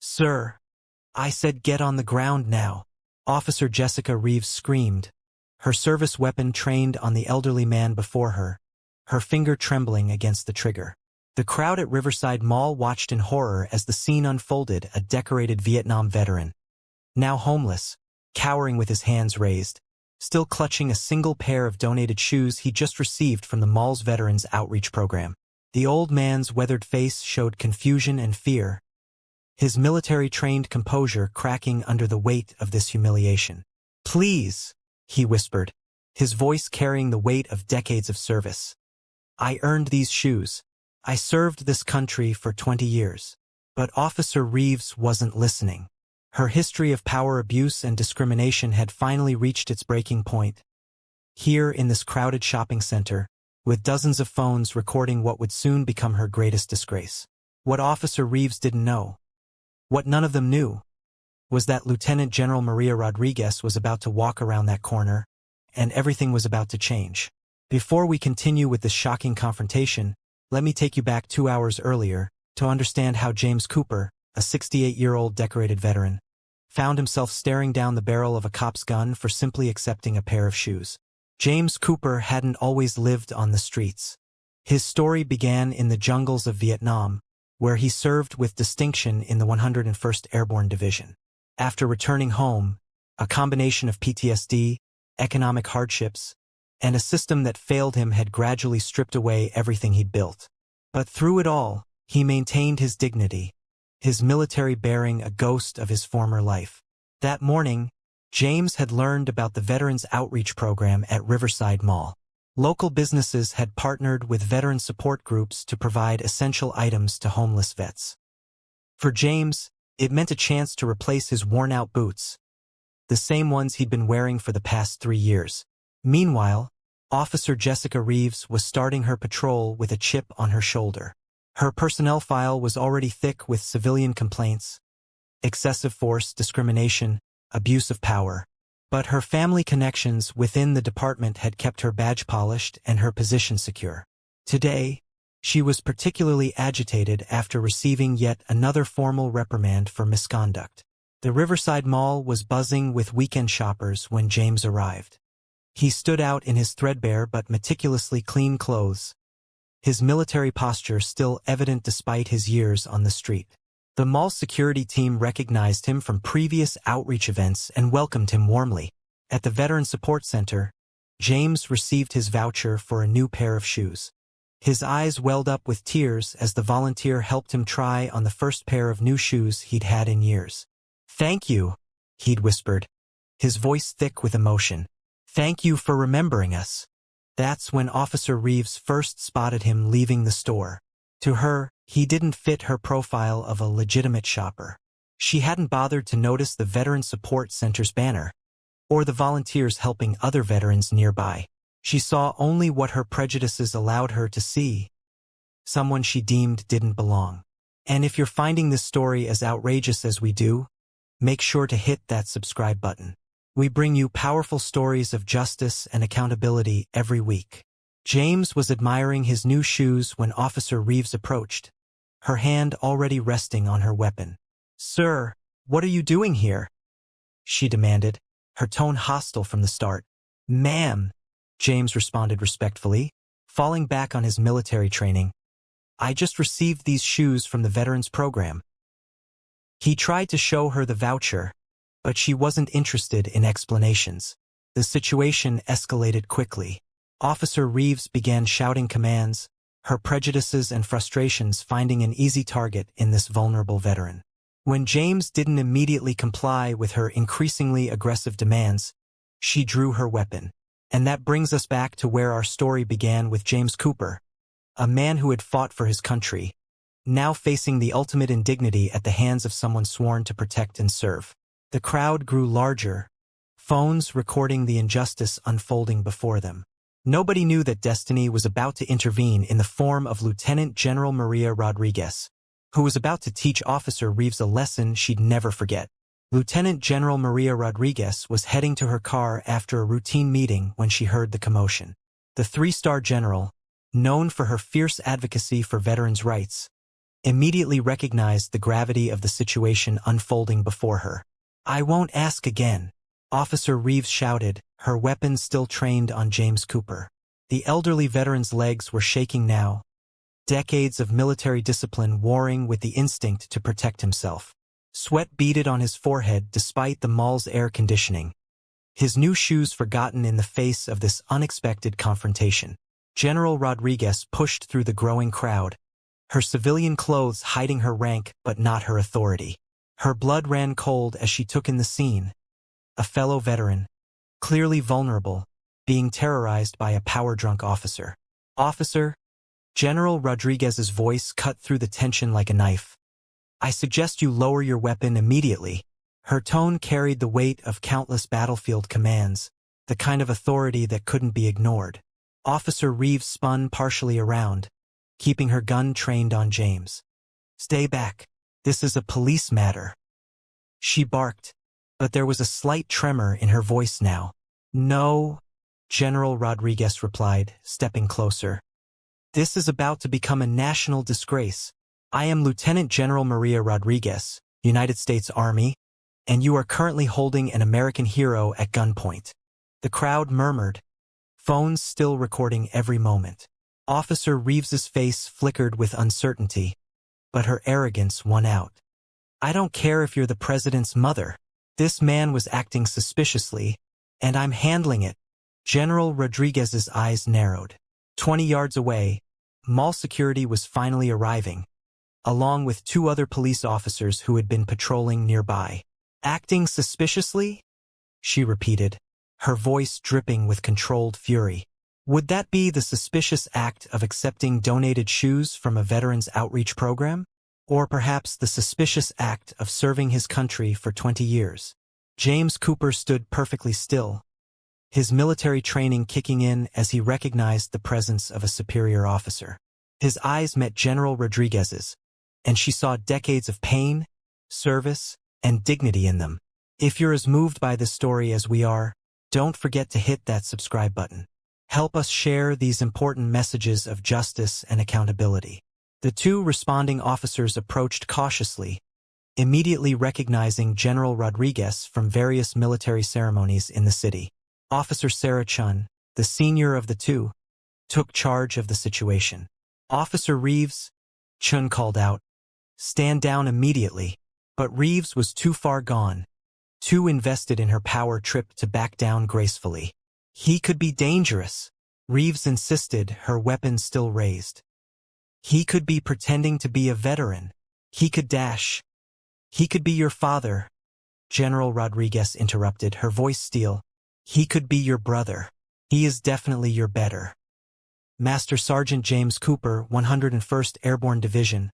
"Sir," I said, "get on the ground now." Officer Jessica Reeves screamed, her service weapon trained on the elderly man before her, her finger trembling against the trigger. The crowd at Riverside Mall watched in horror as the scene unfolded. A decorated Vietnam veteran, now homeless, cowering with his hands raised, still clutching a single pair of donated shoes he just received from the mall's Veterans Outreach Program. The old man's weathered face showed confusion and fear, his military-trained composure cracking under the weight of this humiliation. "Please," he whispered, his voice carrying the weight of decades of service. "I earned these shoes. I served this country for 20 years. But Officer Reeves wasn't listening. Her history of power abuse and discrimination had finally reached its breaking point. Here in this crowded shopping center, with dozens of phones recording what would soon become her greatest disgrace. What Officer Reeves didn't know, what none of them knew, was that Lieutenant General Maria Rodriguez was about to walk around that corner, and everything was about to change. Before we continue with this shocking confrontation, let me take you back 2 hours earlier to understand how James Cooper, a 68-year-old decorated veteran, found himself staring down the barrel of a cop's gun for simply accepting a pair of shoes. James Cooper hadn't always lived on the streets. His story began in the jungles of Vietnam, where he served with distinction in the 101st Airborne Division. After returning home, a combination of PTSD, economic hardships, and a system that failed him had gradually stripped away everything he'd built. But through it all, he maintained his dignity, his military bearing a ghost of his former life. That morning, James had learned about the Veterans Outreach Program at Riverside Mall. Local businesses had partnered with veteran support groups to provide essential items to homeless vets. For James, it meant a chance to replace his worn-out boots, the same ones he'd been wearing for the past 3 years. Meanwhile, Officer Jessica Reeves was starting her patrol with a chip on her shoulder. Her personnel file was already thick with civilian complaints, excessive force, discrimination, abuse of power. But her family connections within the department had kept her badge polished and her position secure. Today, she was particularly agitated after receiving yet another formal reprimand for misconduct. The Riverside Mall was buzzing with weekend shoppers when James arrived. He stood out in his threadbare but meticulously clean clothes, his military posture still evident despite his years on the street. The mall's security team recognized him from previous outreach events and welcomed him warmly. At the Veteran Support Center, James received his voucher for a new pair of shoes. His eyes welled up with tears as the volunteer helped him try on the first pair of new shoes he'd had in years. "Thank you," he'd whispered, his voice thick with emotion. "Thank you for remembering us." That's when Officer Reeves first spotted him leaving the store. To her, he didn't fit her profile of a legitimate shopper. She hadn't bothered to notice the Veteran Support Center's banner, or the volunteers helping other veterans nearby. She saw only what her prejudices allowed her to see, someone she deemed didn't belong. And if you're finding this story as outrageous as we do, make sure to hit that subscribe button. We bring you powerful stories of justice and accountability every week. James was admiring his new shoes when Officer Reeves approached, her hand already resting on her weapon. "Sir, what are you doing here?" she demanded, her tone hostile from the start. "Ma'am," James responded respectfully, falling back on his military training. "I just received these shoes from the Veterans Program." He tried to show her the voucher, but she wasn't interested in explanations. The situation escalated quickly. Officer Reeves began shouting commands, her prejudices and frustrations finding an easy target in this vulnerable veteran. When James didn't immediately comply with her increasingly aggressive demands, she drew her weapon. And that brings us back to where our story began with James Cooper, a man who had fought for his country, now facing the ultimate indignity at the hands of someone sworn to protect and serve. The crowd grew larger, phones recording the injustice unfolding before them. Nobody knew that destiny was about to intervene in the form of Lieutenant General Maria Rodriguez, who was about to teach Officer Reeves a lesson she'd never forget. Lieutenant General Maria Rodriguez was heading to her car after a routine meeting when she heard the commotion. The 3-star general, known for her fierce advocacy for veterans' rights, immediately recognized the gravity of the situation unfolding before her. "I won't ask again," Officer Reeves shouted, her weapon still trained on James Cooper. The elderly veteran's legs were shaking now, decades of military discipline warring with the instinct to protect himself. Sweat beaded on his forehead despite the mall's air conditioning, his new shoes forgotten in the face of this unexpected confrontation. General Rodriguez pushed through the growing crowd, her civilian clothes hiding her rank but not her authority. Her blood ran cold as she took in the scene. A fellow veteran, clearly vulnerable, being terrorized by a power-drunk officer. "Officer," General Rodriguez's voice cut through the tension like a knife. "I suggest you lower your weapon immediately." Her tone carried the weight of countless battlefield commands, the kind of authority that couldn't be ignored. Officer Reeves spun partially around, keeping her gun trained on James. "Stay back. This is a police matter," she barked, but there was a slight tremor in her voice now. "No," General Rodriguez replied, stepping closer. "This is about to become a national disgrace. I am Lieutenant General Maria Rodriguez, United States Army, and you are currently holding an American hero at gunpoint." The crowd murmured, phones still recording every moment. Officer Reeves's face flickered with uncertainty, but her arrogance won out. "I don't care if you're the president's mother. This man was acting suspiciously, and I'm handling it." General Rodriguez's eyes narrowed. 20 yards away, mall security was finally arriving, along with 2 other police officers who had been patrolling nearby. "Acting suspiciously?" she repeated, her voice dripping with controlled fury. Would that be the suspicious act of accepting donated shoes from a veterans outreach program? Or perhaps the suspicious act of serving his country for 20 years? James Cooper stood perfectly still, his military training kicking in as he recognized the presence of a superior officer. His eyes met General Rodriguez's, and she saw decades of pain, service, and dignity in them. If you're as moved by this story as we are, don't forget to hit that subscribe button. Help us share these important messages of justice and accountability. The 2 responding officers approached cautiously, immediately recognizing General Rodriguez from various military ceremonies in the city. Officer Sarah Chun, the senior of the 2, took charge of the situation. "Officer Reeves," Chun called out, "stand down immediately." But Reeves was too far gone, too invested in her power trip to back down gracefully. "He could be dangerous," Reeves insisted, her weapon still raised. "He could be pretending to be a veteran. He could dash. He could be your father," General Rodriguez interrupted, her voice steel. "He could be your brother. He is definitely your better." Master Sergeant James Cooper, 101st Airborne Division,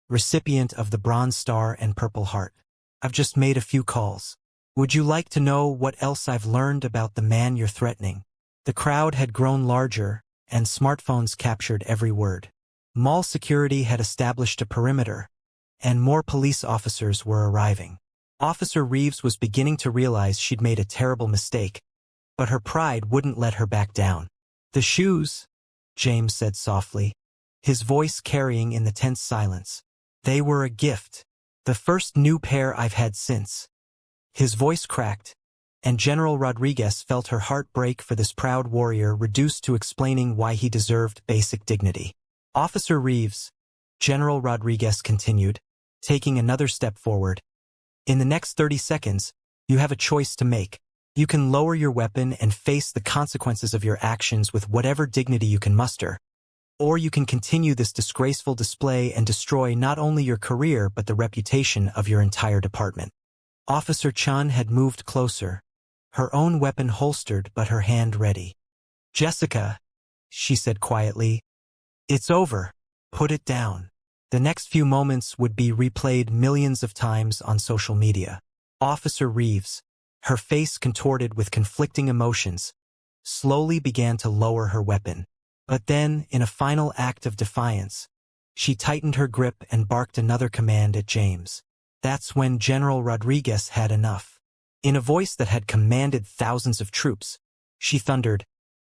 recipient of the Bronze Star and Purple Heart. "I've just made a few calls. Would you like to know what else I've learned about the man you're threatening?" The crowd had grown larger, and smartphones captured every word. Mall security had established a perimeter, and more police officers were arriving. Officer Reeves was beginning to realize she'd made a terrible mistake, but her pride wouldn't let her back down. "The shoes," James said softly, his voice carrying in the tense silence. "They were a gift. The first new pair I've had since." His voice cracked, and General Rodriguez felt her heart break for this proud warrior reduced to explaining why he deserved basic dignity. "Officer Reeves," General Rodriguez continued, taking another step forward, "in the next 30 seconds, you have a choice to make. You can lower your weapon and face the consequences of your actions with whatever dignity you can muster, or you can continue this disgraceful display and destroy not only your career but the reputation of your entire department." Officer Chun had moved closer, her own weapon holstered but her hand ready. "Jessica," she said quietly, "it's over. Put it down." The next few moments would be replayed millions of times on social media. Officer Reeves, her face contorted with conflicting emotions, slowly began to lower her weapon. But then, in a final act of defiance, she tightened her grip and barked another command at James. That's when General Rodriguez had enough. In a voice that had commanded thousands of troops, she thundered,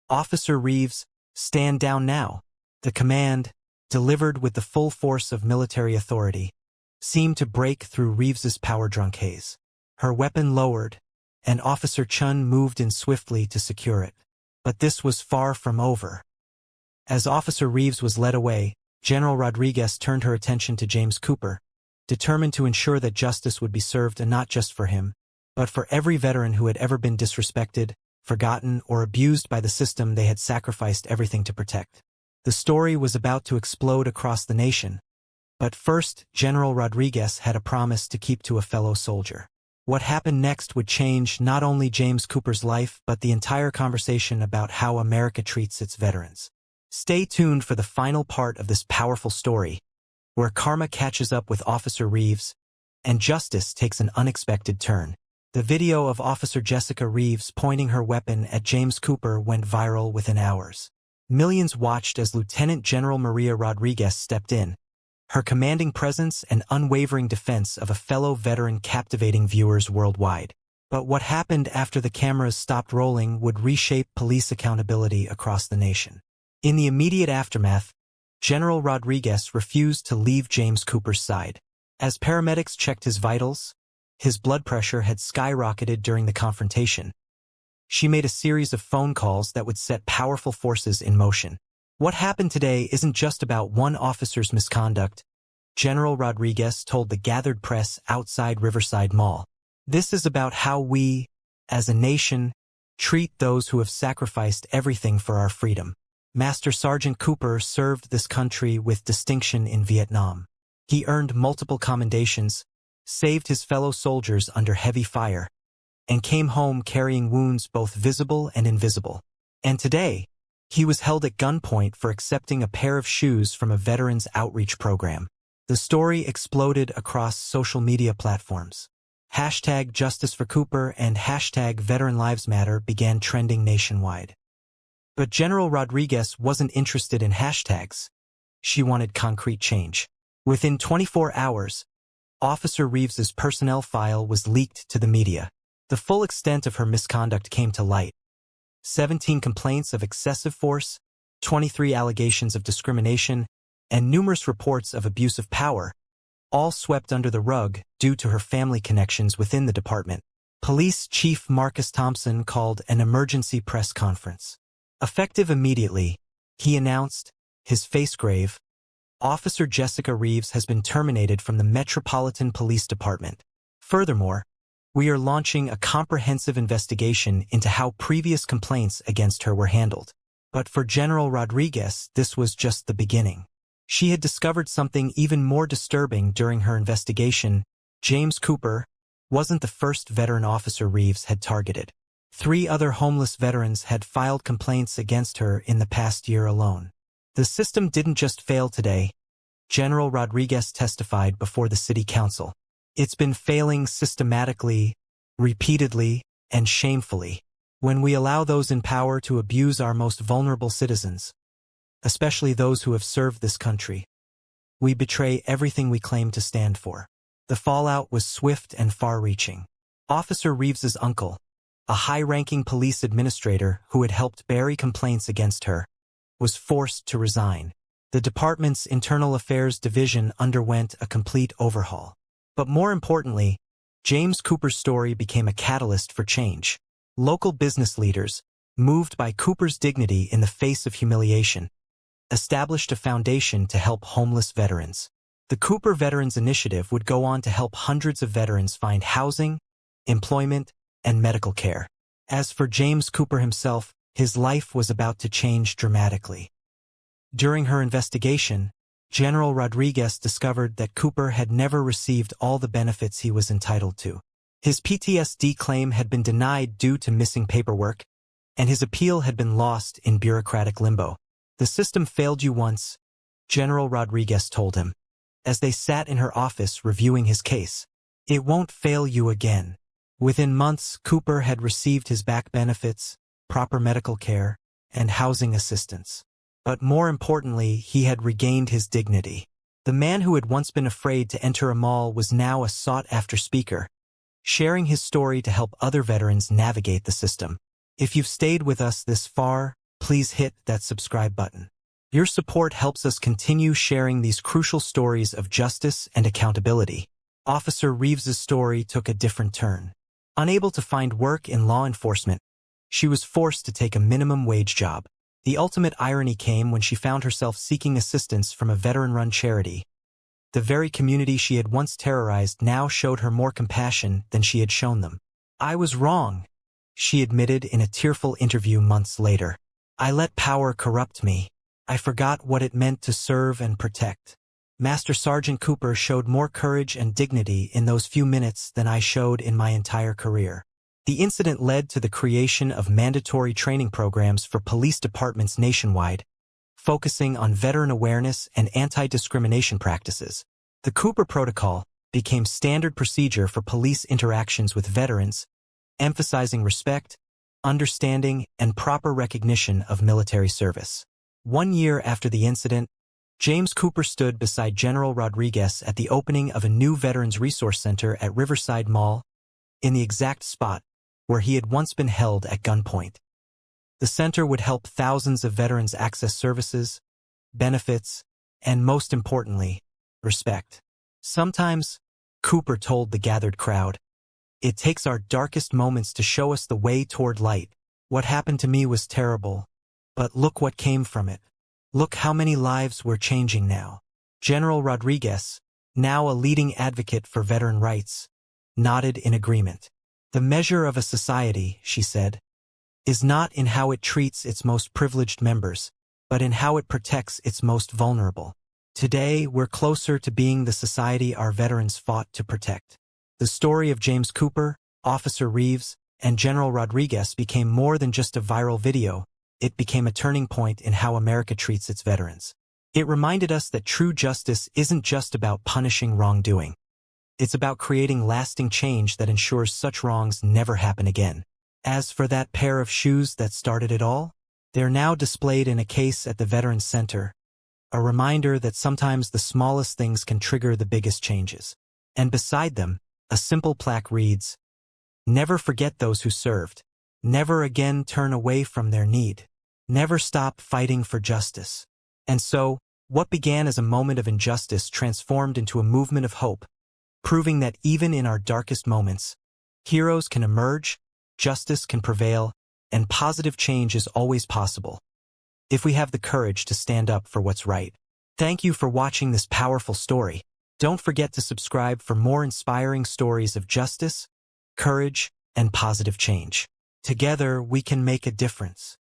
"Officer Reeves, stand down now." The command, delivered with the full force of military authority, seemed to break through Reeves's power-drunk haze. Her weapon lowered, and Officer Chun moved in swiftly to secure it. But this was far from over. As Officer Reeves was led away, General Rodriguez turned her attention to James Cooper, determined to ensure that justice would be served, and not just for him, but for every veteran who had ever been disrespected, forgotten, or abused by the system they had sacrificed everything to protect. The story was about to explode across the nation. But first, General Rodriguez had a promise to keep to a fellow soldier. What happened next would change not only James Cooper's life but the entire conversation about how America treats its veterans. Stay tuned for the final part of this powerful story, where karma catches up with Officer Reeves, and justice takes an unexpected turn. The video of Officer Jessica Reeves pointing her weapon at James Cooper went viral within hours. Millions watched as Lieutenant General Maria Rodriguez stepped in, her commanding presence and unwavering defense of a fellow veteran captivating viewers worldwide. But what happened after the cameras stopped rolling would reshape police accountability across the nation. In the immediate aftermath, General Rodriguez refused to leave James Cooper's side. As paramedics checked his vitals, his blood pressure had skyrocketed during the confrontation. She made a series of phone calls that would set powerful forces in motion. What happened today isn't just about one officer's misconduct, General Rodriguez told the gathered press outside Riverside Mall. This is about how we, as a nation, treat those who have sacrificed everything for our freedom. Master Sergeant Cooper served this country with distinction in Vietnam. He earned multiple commendations, saved his fellow soldiers under heavy fire, and came home carrying wounds both visible and invisible. And today, he was held at gunpoint for accepting a pair of shoes from a veterans outreach program. The story exploded across social media platforms. Hashtag Justice for Cooper and hashtag Veteran Lives Matter began trending nationwide. But General Rodriguez wasn't interested in hashtags. She wanted concrete change. Within 24 hours, Officer Reeves's personnel file was leaked to the media. The full extent of her misconduct came to light. 17 complaints of excessive force, 23 allegations of discrimination, and numerous reports of abuse of power, all swept under the rug due to her family connections within the department. Police Chief Marcus Thompson called an emergency press conference. Effective immediately, he announced, his face grave, Officer Jessica Reeves has been terminated from the Metropolitan Police Department. Furthermore, we are launching a comprehensive investigation into how previous complaints against her were handled. But for General Rodriguez, this was just the beginning. She had discovered something even more disturbing during her investigation. James Cooper wasn't the first veteran Officer Reeves had targeted. 3 other homeless veterans had filed complaints against her in the past year alone. The system didn't just fail today, General Rodriguez testified before the city council. It's been failing systematically, repeatedly, and shamefully. When we allow those in power to abuse our most vulnerable citizens, especially those who have served this country, we betray everything we claim to stand for. The fallout was swift and far-reaching. Officer Reeves's uncle, a high-ranking police administrator who had helped bury complaints against her, was forced to resign. The department's Internal Affairs Division underwent a complete overhaul. But more importantly, James Cooper's story became a catalyst for change. Local business leaders, moved by Cooper's dignity in the face of humiliation, established a foundation to help homeless veterans. The Cooper Veterans Initiative would go on to help hundreds of veterans find housing, employment, and medical care. As for James Cooper himself, his life was about to change dramatically. During her investigation, General Rodriguez discovered that Cooper had never received all the benefits he was entitled to. His PTSD claim had been denied due to missing paperwork, and his appeal had been lost in bureaucratic limbo. The system failed you once, General Rodriguez told him, as they sat in her office reviewing his case. It won't fail you again. Within months, Cooper had received his back benefits, proper medical care, and housing assistance. But more importantly, he had regained his dignity. The man who had once been afraid to enter a mall was now a sought-after speaker, sharing his story to help other veterans navigate the system. If you've stayed with us this far, please hit that subscribe button. Your support helps us continue sharing these crucial stories of justice and accountability. Officer Reeves's story took a different turn. Unable to find work in law enforcement, she was forced to take a minimum wage job. The ultimate irony came when she found herself seeking assistance from a veteran-run charity. The very community she had once terrorized now showed her more compassion than she had shown them. "I was wrong," she admitted in a tearful interview months later. "I let power corrupt me. I forgot what it meant to serve and protect." Master Sergeant Cooper showed more courage and dignity in those few minutes than I showed in my entire career. The incident led to the creation of mandatory training programs for police departments nationwide, focusing on veteran awareness and anti-discrimination practices. The Cooper Protocol became standard procedure for police interactions with veterans, emphasizing respect, understanding, and proper recognition of military service. 1 year after the incident, James Cooper stood beside General Rodriguez at the opening of a new Veterans Resource Center at Riverside Mall, in the exact spot where he had once been held at gunpoint. The center would help thousands of veterans access services, benefits, and most importantly, respect. Sometimes, Cooper told the gathered crowd, "It takes our darkest moments to show us the way toward light. What happened to me was terrible, but look what came from it. Look how many lives we're changing now." General Rodriguez, now a leading advocate for veteran rights, nodded in agreement. "The measure of a society," she said, "is not in how it treats its most privileged members, but in how it protects its most vulnerable. Today, we're closer to being the society our veterans fought to protect." The story of James Cooper, Officer Reeves, and General Rodriguez became more than just a viral video. It became a turning point in how America treats its veterans. It reminded us that true justice isn't just about punishing wrongdoing. It's about creating lasting change that ensures such wrongs never happen again. As for that pair of shoes that started it all, they're now displayed in a case at the Veterans Center, a reminder that sometimes the smallest things can trigger the biggest changes. And beside them, a simple plaque reads, "Never forget those who served. Never again turn away from their need. Never stop fighting for justice." And so, what began as a moment of injustice transformed into a movement of hope, proving that even in our darkest moments, heroes can emerge, justice can prevail, and positive change is always possible, if we have the courage to stand up for what's right. Thank you for watching this powerful story. Don't forget to subscribe for more inspiring stories of justice, courage, and positive change. Together, we can make a difference.